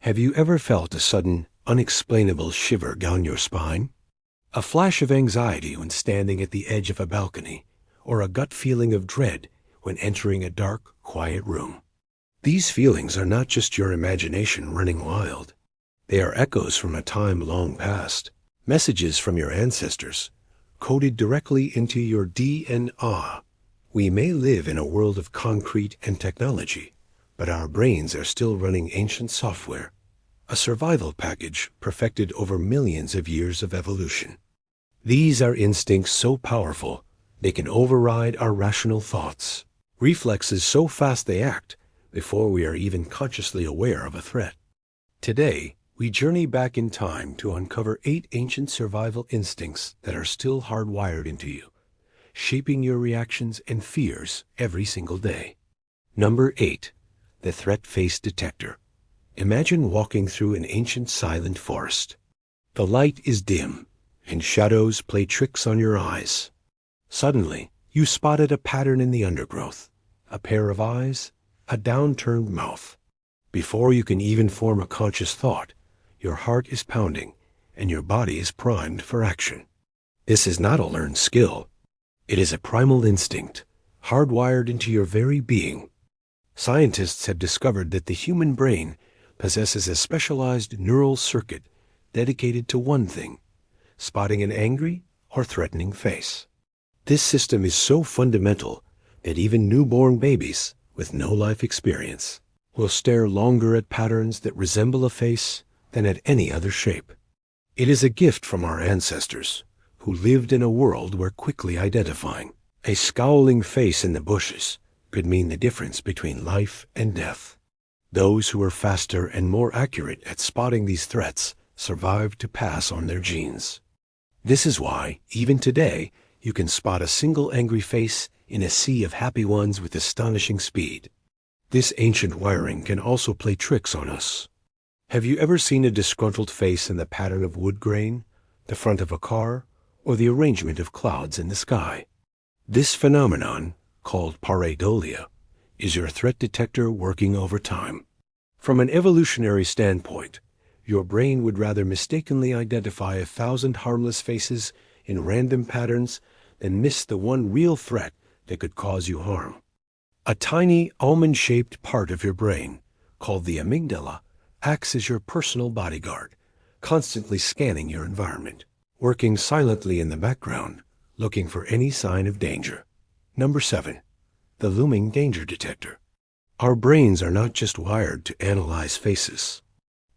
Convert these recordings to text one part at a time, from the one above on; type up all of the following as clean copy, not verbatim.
Have you ever felt a sudden, unexplainable shiver down your spine? A flash of anxiety when standing at the edge of a balcony, or a gut feeling of dread when entering a dark, quiet room? These feelings are not just your imagination running wild. They are echoes from a time long past, messages from your ancestors, coded directly into your DNA. We may live in a world of concrete and technology, but our brains are still running ancient software, a survival package perfected over millions of years of evolution. These are instincts so powerful they can override our rational thoughts, reflexes so fast they act before we are even consciously aware of a threat. Today, we journey back in time to uncover 8 ancient survival instincts that are still hardwired into you, shaping your reactions and fears every single day. Number 8. The threat face detector. Imagine walking through an ancient silent forest. The light is dim, and shadows play tricks on your eyes. Suddenly, you spotted a pattern in the undergrowth, a pair of eyes, a downturned mouth. Before you can even form a conscious thought, your heart is pounding, and your body is primed for action. This is not a learned skill. It is a primal instinct, hardwired into your very being. Scientists have discovered that the human brain possesses a specialized neural circuit dedicated to one thing: spotting an angry or threatening face. This system is so fundamental that even newborn babies with no life experience will stare longer at patterns that resemble a face than at any other shape. It is a gift from our ancestors, who lived in a world where quickly identifying a scowling face in the bushes could mean the difference between life and death. Those who were faster and more accurate at spotting these threats survived to pass on their genes. This is why, even today, you can spot a single angry face in a sea of happy ones with astonishing speed. This ancient wiring can also play tricks on us. Have you ever seen a disgruntled face in the pattern of wood grain, the front of a car, or the arrangement of clouds in the sky? This phenomenon, called pareidolia, is your threat detector working overtime. From an evolutionary standpoint, your brain would rather mistakenly identify 1,000 harmless faces in random patterns than miss the one real threat that could cause you harm. A tiny almond-shaped part of your brain, called the amygdala, acts as your personal bodyguard, constantly scanning your environment, working silently in the background, looking for any sign of danger. Number 7. The looming danger detector. Our brains are not just wired to analyze faces.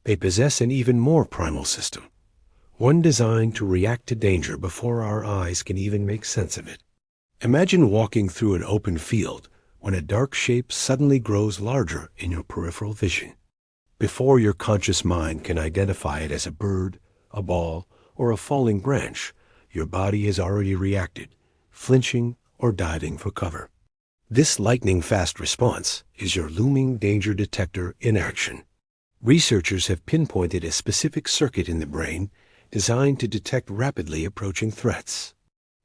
They possess an even more primal system, one designed to react to danger before our eyes can even make sense of it. Imagine walking through an open field when a dark shape suddenly grows larger in your peripheral vision. Before your conscious mind can identify it as a bird, a ball, or a falling branch, your body has already reacted, flinching or diving for cover. This lightning-fast response is your looming danger detector in action. Researchers have pinpointed a specific circuit in the brain designed to detect rapidly approaching threats.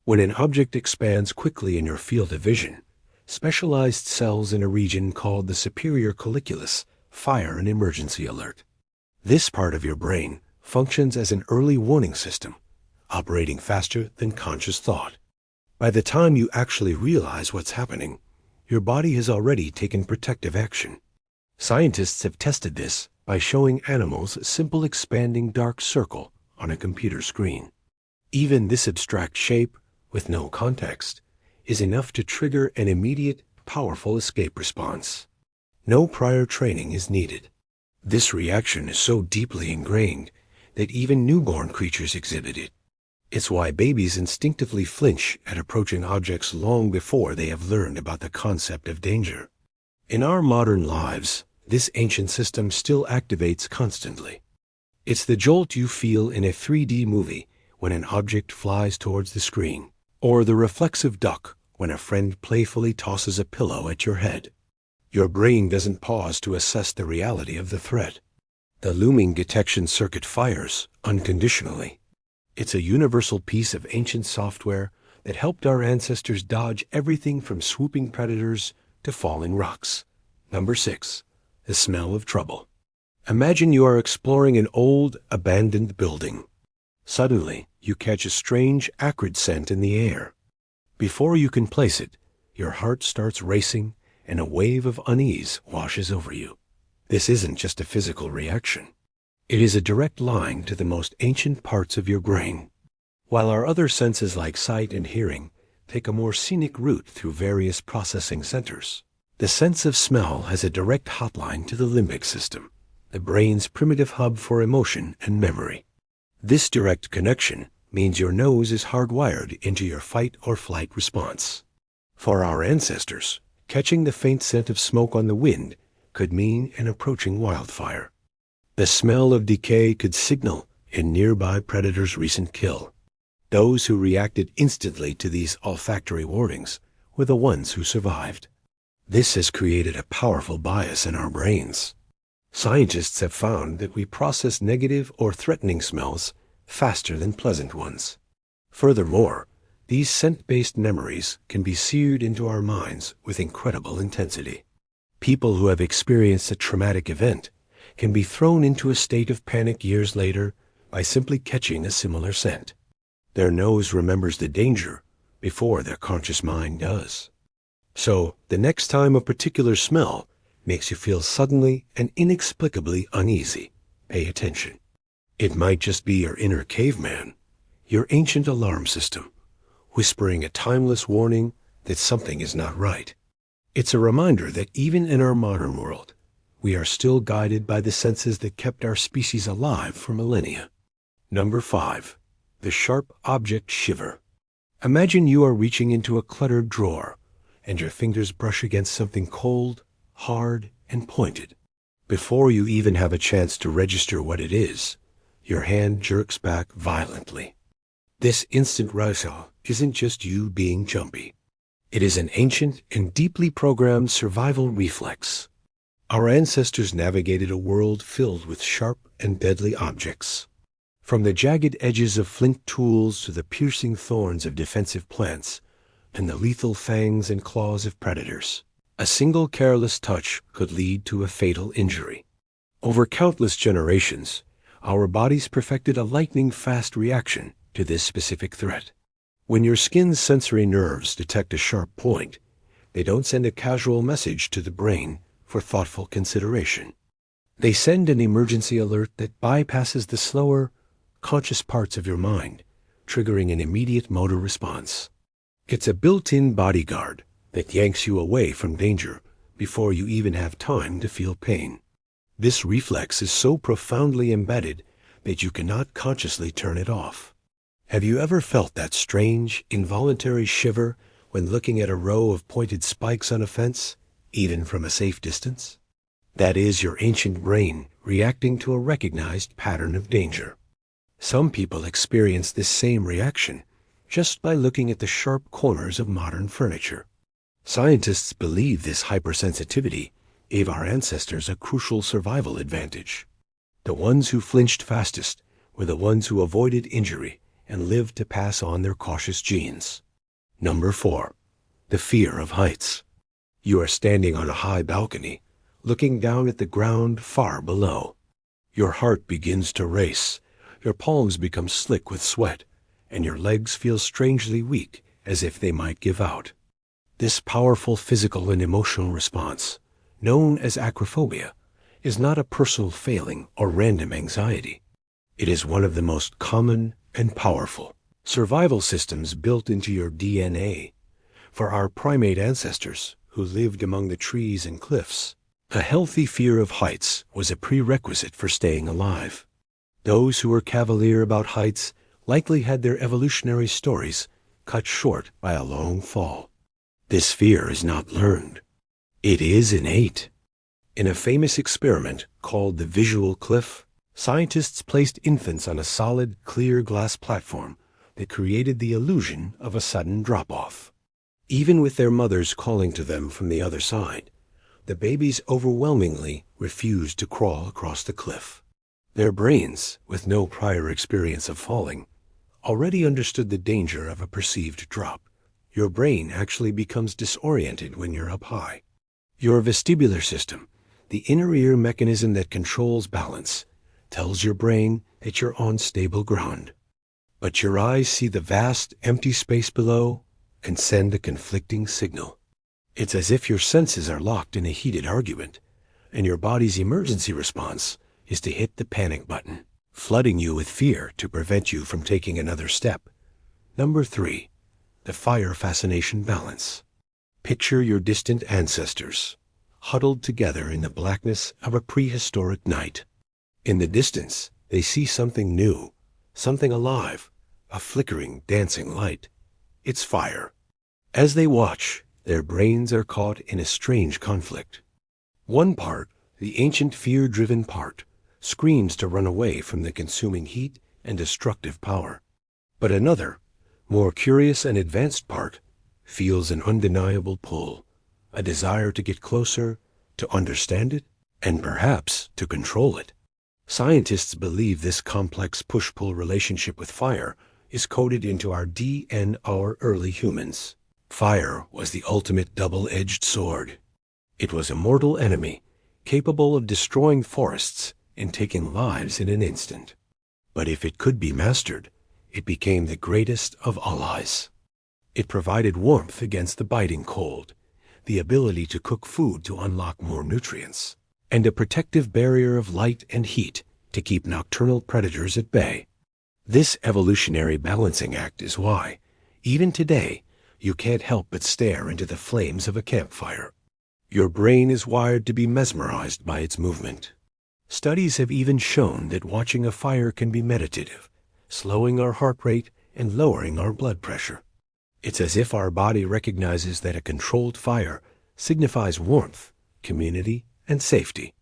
When an object expands quickly in your field of vision, specialized cells in a region called the superior colliculus fire an emergency alert. This part of your brain functions as an early warning system, operating faster than conscious thought. By the time you actually realize what's happening, your body has already taken protective action. Scientists have tested this by showing animals a simple expanding dark circle on a computer screen. Even this abstract shape, with no context, is enough to trigger an immediate, powerful escape response. No prior training is needed. This reaction is so deeply ingrained that even newborn creatures exhibit it. It's why babies instinctively flinch at approaching objects long before they have learned about the concept of danger. In our modern lives, this ancient system still activates constantly. It's the jolt you feel in a 3D movie when an object flies towards the screen, or the reflexive duck when a friend playfully tosses a pillow at your head. Your brain doesn't pause to assess the reality of the threat. The looming detection circuit fires unconditionally. It's a universal piece of ancient software that helped our ancestors dodge everything from swooping predators to falling rocks. Number 6. The smell of trouble. Imagine you are exploring an old, abandoned building. Suddenly, you catch a strange, acrid scent in the air. Before you can place it, your heart starts racing and a wave of unease washes over you. This isn't just a physical reaction. It is a direct line to the most ancient parts of your brain. While our other senses like sight and hearing take a more scenic route through various processing centers, the sense of smell has a direct hotline to the limbic system, the brain's primitive hub for emotion and memory. This direct connection means your nose is hardwired into your fight or flight response. For our ancestors, catching the faint scent of smoke on the wind could mean an approaching wildfire. The smell of decay could signal a nearby predator's recent kill. Those who reacted instantly to these olfactory warnings were the ones who survived. This has created a powerful bias in our brains. Scientists have found that we process negative or threatening smells faster than pleasant ones. Furthermore, these scent-based memories can be seared into our minds with incredible intensity. People who have experienced a traumatic event can be thrown into a state of panic years later by simply catching a similar scent. Their nose remembers the danger before their conscious mind does. So, the next time a particular smell makes you feel suddenly and inexplicably uneasy, pay attention. It might just be your inner caveman, your ancient alarm system, whispering a timeless warning that something is not right. It's a reminder that even in our modern world, we are still guided by the senses that kept our species alive for millennia. Number 5. The sharp object shiver. Imagine you are reaching into a cluttered drawer, and your fingers brush against something cold, hard, and pointed. Before you even have a chance to register what it is, your hand jerks back violently. This instant rustle isn't just you being jumpy. It is an ancient and deeply programmed survival reflex. Our ancestors navigated a world filled with sharp and deadly objects. From the jagged edges of flint tools to the piercing thorns of defensive plants and the lethal fangs and claws of predators, a single careless touch could lead to a fatal injury. Over countless generations, our bodies perfected a lightning-fast reaction to this specific threat. When your skin's sensory nerves detect a sharp point, they don't send a casual message to the brain for thoughtful consideration. They send an emergency alert that bypasses the slower, conscious parts of your mind, triggering an immediate motor response. It's a built-in bodyguard that yanks you away from danger before you even have time to feel pain. This reflex is so profoundly embedded that you cannot consciously turn it off. Have you ever felt that strange, involuntary shiver when looking at a row of pointed spikes on a fence, even from a safe distance? That is your ancient brain reacting to a recognized pattern of danger. Some people experience this same reaction just by looking at the sharp corners of modern furniture. Scientists believe this hypersensitivity gave our ancestors a crucial survival advantage. The ones who flinched fastest were the ones who avoided injury and lived to pass on their cautious genes. Number 4. The fear of heights. You are standing on a high balcony, looking down at the ground far below. Your heart begins to race, your palms become slick with sweat, and your legs feel strangely weak, as if they might give out. This powerful physical and emotional response, known as acrophobia, is not a personal failing or random anxiety. It is one of the most common and powerful survival systems built into your DNA. For our primate ancestors who lived among the trees and cliffs, a healthy fear of heights was a prerequisite for staying alive. Those who were cavalier about heights likely had their evolutionary stories cut short by a long fall. This fear is not learned. It is innate. In a famous experiment called the visual cliff, scientists placed infants on a solid, clear glass platform that created the illusion of a sudden drop-off. Even with their mothers calling to them from the other side, the babies overwhelmingly refused to crawl across the cliff. Their brains, with no prior experience of falling, already understood the danger of a perceived drop. Your brain actually becomes disoriented when you're up high. Your vestibular system, the inner ear mechanism that controls balance, tells your brain that you're on stable ground. But your eyes see the vast, empty space below and send a conflicting signal. It's as if your senses are locked in a heated argument, and your body's emergency response is to hit the panic button, flooding you with fear to prevent you from taking another step. Number 3, the fire fascination balance. Picture your distant ancestors, huddled together in the blackness of a prehistoric night. In the distance, they see something new, something alive, a flickering, dancing light. It's fire. As they watch, their brains are caught in a strange conflict. One part, the ancient fear-driven part, screams to run away from the consuming heat and destructive power. But another, more curious and advanced part, feels an undeniable pull, a desire to get closer, to understand it, and perhaps to control it. Scientists believe this complex push-pull relationship with fire is coded into our DNA of early humans. Fire was the ultimate double-edged sword. It was a mortal enemy, capable of destroying forests and taking lives in an instant. But if it could be mastered, it became the greatest of allies. It provided warmth against the biting cold, the ability to cook food to unlock more nutrients, and a protective barrier of light and heat to keep nocturnal predators at bay. This evolutionary balancing act is why, even today, you can't help but stare into the flames of a campfire. Your brain is wired to be mesmerized by its movement. Studies have even shown that watching a fire can be meditative, slowing our heart rate and lowering our blood pressure. It's as if our body recognizes that a controlled fire signifies warmth, community, and safety.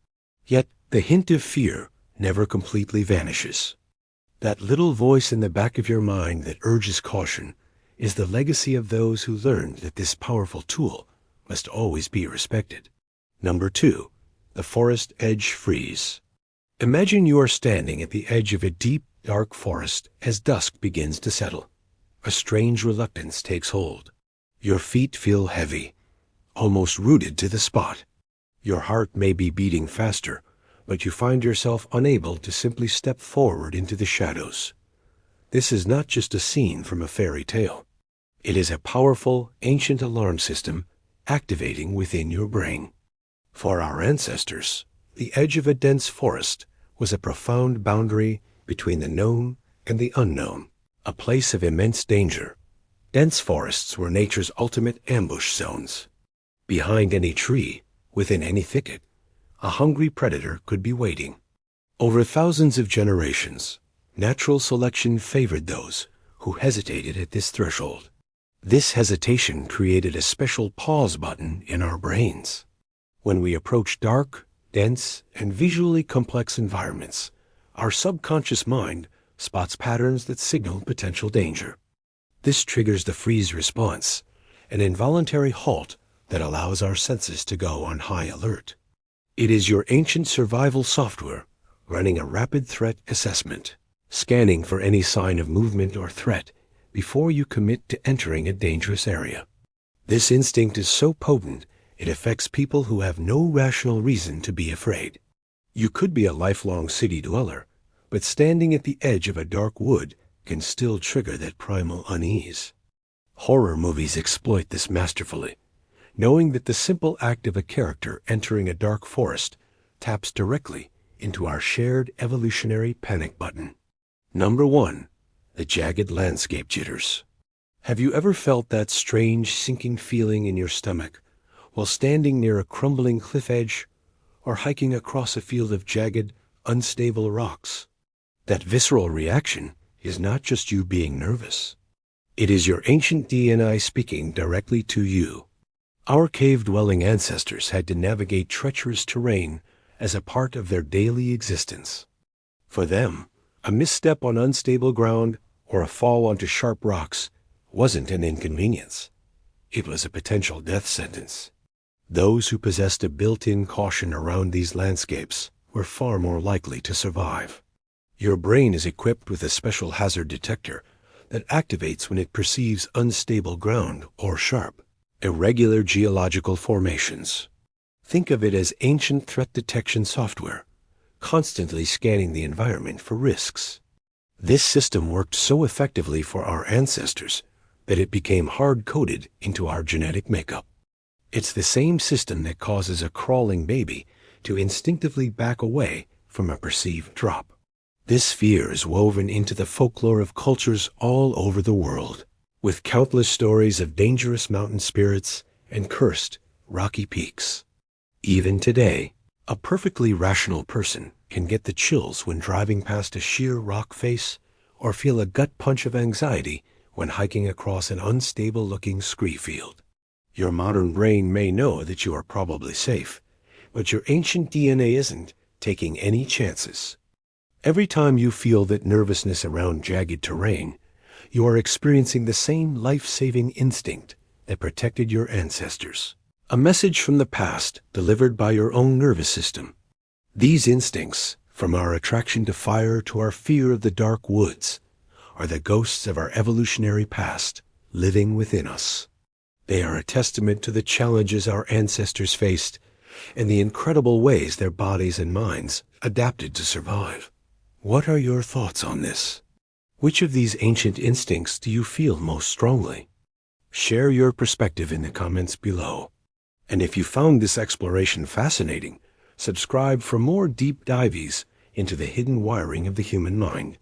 Yet the hint of fear never completely vanishes. That little voice in the back of your mind that urges caution is the legacy of those who learned that this powerful tool must always be respected. Number 2, the forest edge freeze. Imagine you are standing at the edge of a deep, dark forest as dusk begins to settle. A strange reluctance takes hold. Your feet feel heavy, almost rooted to the spot. Your heart may be beating faster, but you find yourself unable to simply step forward into the shadows. This is not just a scene from a fairy tale. It is a powerful, ancient alarm system activating within your brain. For our ancestors, the edge of a dense forest was a profound boundary between the known and the unknown, a place of immense danger. Dense forests were nature's ultimate ambush zones. Behind any tree, within any thicket, a hungry predator could be waiting. Over thousands of generations, natural selection favored those who hesitated at this threshold. This hesitation created a special pause button in our brains. When we approach dark, dense, and visually complex environments, our subconscious mind spots patterns that signal potential danger. This triggers the freeze response, an involuntary halt that allows our senses to go on high alert. It is your ancient survival software running a rapid threat assessment, scanning for any sign of movement or threat before you commit to entering a dangerous area. This instinct is so potent, it affects people who have no rational reason to be afraid. You could be a lifelong city dweller, but standing at the edge of a dark wood can still trigger that primal unease. Horror movies exploit this masterfully, knowing that the simple act of a character entering a dark forest taps directly into our shared evolutionary panic button. Number 1, the jagged landscape jitters. Have you ever felt that strange sinking feeling in your stomach while standing near a crumbling cliff edge or hiking across a field of jagged, unstable rocks? That visceral reaction is not just you being nervous. It is your ancient DNA speaking directly to you. Our cave-dwelling ancestors had to navigate treacherous terrain as a part of their daily existence. For them, a misstep on unstable ground or a fall onto sharp rocks wasn't an inconvenience. It was a potential death sentence. Those who possessed a built-in caution around these landscapes were far more likely to survive. Your brain is equipped with a special hazard detector that activates when it perceives unstable ground or sharp, irregular geological formations. Think of it as ancient threat detection software, constantly scanning the environment for risks. This system worked so effectively for our ancestors that it became hard-coded into our genetic makeup. It's the same system that causes a crawling baby to instinctively back away from a perceived drop. This fear is woven into the folklore of cultures all over the world, with countless stories of dangerous mountain spirits and cursed, rocky peaks. Even today, a perfectly rational person can get the chills when driving past a sheer rock face or feel a gut punch of anxiety when hiking across an unstable-looking scree field. Your modern brain may know that you are probably safe, but your ancient DNA isn't taking any chances. Every time you feel that nervousness around jagged terrain, you are experiencing the same life-saving instinct that protected your ancestors. A message from the past delivered by your own nervous system. These instincts, from our attraction to fire to our fear of the dark woods, are the ghosts of our evolutionary past living within us. They are a testament to the challenges our ancestors faced and the incredible ways their bodies and minds adapted to survive. What are your thoughts on this? Which of these ancient instincts do you feel most strongly? Share your perspective in the comments below. And if you found this exploration fascinating, subscribe for more deep dives into the hidden wiring of the human mind.